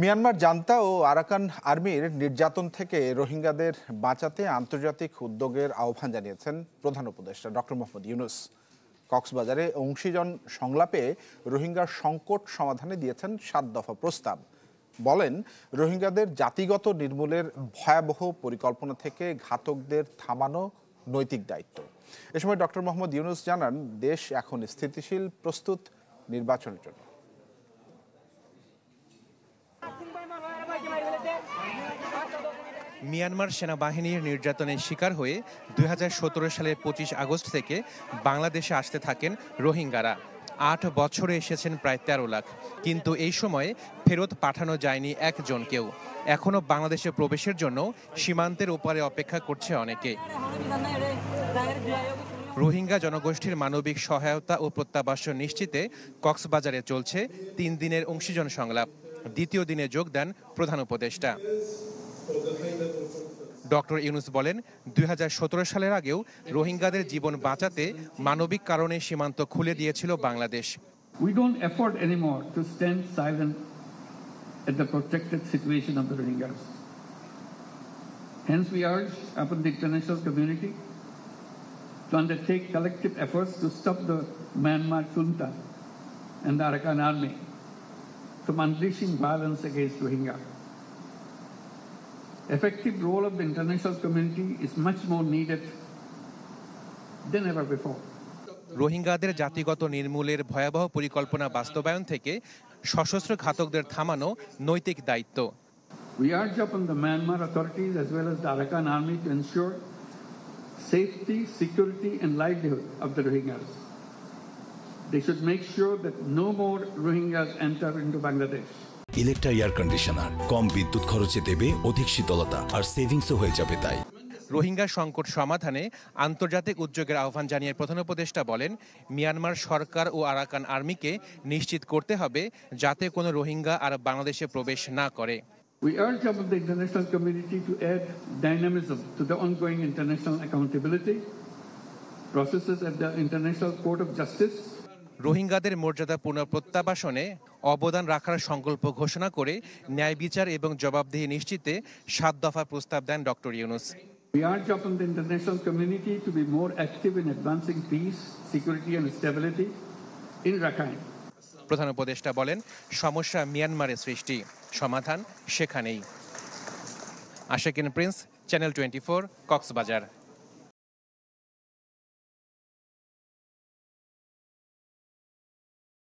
Myanmar junta ও Arakan আর্মির নির্যাতন থেকে রোহিঙ্গাদের বাঁচাতে আন্তর্জাতিক উদ্যোগের আহ্বান জানিয়েছেন প্রধান উপদেষ্টা ডক্টর মোহাম্মদ ইউনূস। কক্সবাজারে অংশীজন সংলাপে রোহিঙ্গার সংকট সমাধানে দিয়েছেন ৭ দফা প্রস্তাব। বলেন, রোহিঙ্গাদের জাতিগত নির্মূলের ভয়াবহ পরিকল্পনা থেকে ঘাতকদের থামানো নৈতিক দায়িত্ব। এ সময় ডক্টর মোহাম্মদ ইউনূস জানান, দেশ এখন স্থিতিশীল, প্রস্তুত নির্বাচনের জন্য। মিয়ানমার সেনাবাহিনীর নির্যাতনের শিকার হয়ে ২০১৭ সালের ২৫ আগস্ট থেকে বাংলাদেশে আসতে থাকেন রোহিঙ্গারা। ৮ বছরে এসেছেন প্রায় ১৩ লাখ, কিন্তু এই সময়ে ফেরত পাঠানো যায়নি একজনকেও। এখনও বাংলাদেশে প্রবেশের জন্য সীমান্তের ওপারে অপেক্ষা করছে অনেকে। রোহিঙ্গা জনগোষ্ঠীর মানবিক সহায়তা ও প্রত্যাবাসন নিশ্চিতে কক্সবাজারে চলছে ৩ দিনের অংশীজন সংলাপ। দ্বিতীয় দিনে যোগ দেন প্রধান উপদেষ্টা। ডক্টর ইউনূস বলেন, ২০১৭ সালের আগেও রোহিঙ্গাদের জীবন বাঁচাতে মানবিক কারণে সীমান্ত খুলে দিয়েছিল Bangladesh. We don't afford anymore to stand silent at the protected situation of the Rohingyas. Hence we urge upon the international community to undertake collective efforts to stop the Myanmar junta and the Arakan army from unleashing violence against Rohingya. Effective role of the international community is much more needed than ever before. রোহিঙ্গাদের জাতিগত নির্মূলের ভয়াবহ পরিকল্পনা বাস্তবায়ন থেকে সশস্ত্র ঘাতকদের থামানো নৈতিক দায়িত্ব। We urge upon the Myanmar authorities as well as the Arakan army to ensure safety, security and livelihood of the Rohingyas. They should make sure that no more Rohingyas enter into Bangladesh. Electra air conditioner কম বিদ্যুৎ খরচে দেবে অধিক শীতলতা আর সেভিংসও হয়ে যাবে। তাই রোহিঙ্গা সংকট সমাধানে আন্তর্জাতিক উদ্যোগের আহ্বান জানিয়ে প্রধান উপদেষ্টা বলেন, মিয়ানমার সরকার ও আরাকান আর্মিকে নিশ্চিত করতে হবে যাতে কোনো রোহিঙ্গা আর বাংলাদেশে প্রবেশ না করে। We urge upon the international community to add dynamism to the ongoing international accountability processes at the International Court of Justice. রোহিঙ্গাদের মর্যাদা পুনঃপ্রত্যাবাসনে অবদান রাখার সংকল্প ঘোষণা করে ন্যায় বিচার এবং জবাবদিহি নিশ্চিতে ৭ দফা প্রস্তাব দেন doctor Yunus. We urge upon the international community to be more active in advancing peace, security and stability in Rakhine. প্রধান উপদেষ্টা বলেন, সমস্যা মিয়ানমারের সৃষ্টি, সমাধান সেখানেই। আশাকিন প্রিন্স, চ্যানেল 24, কক্সবাজার।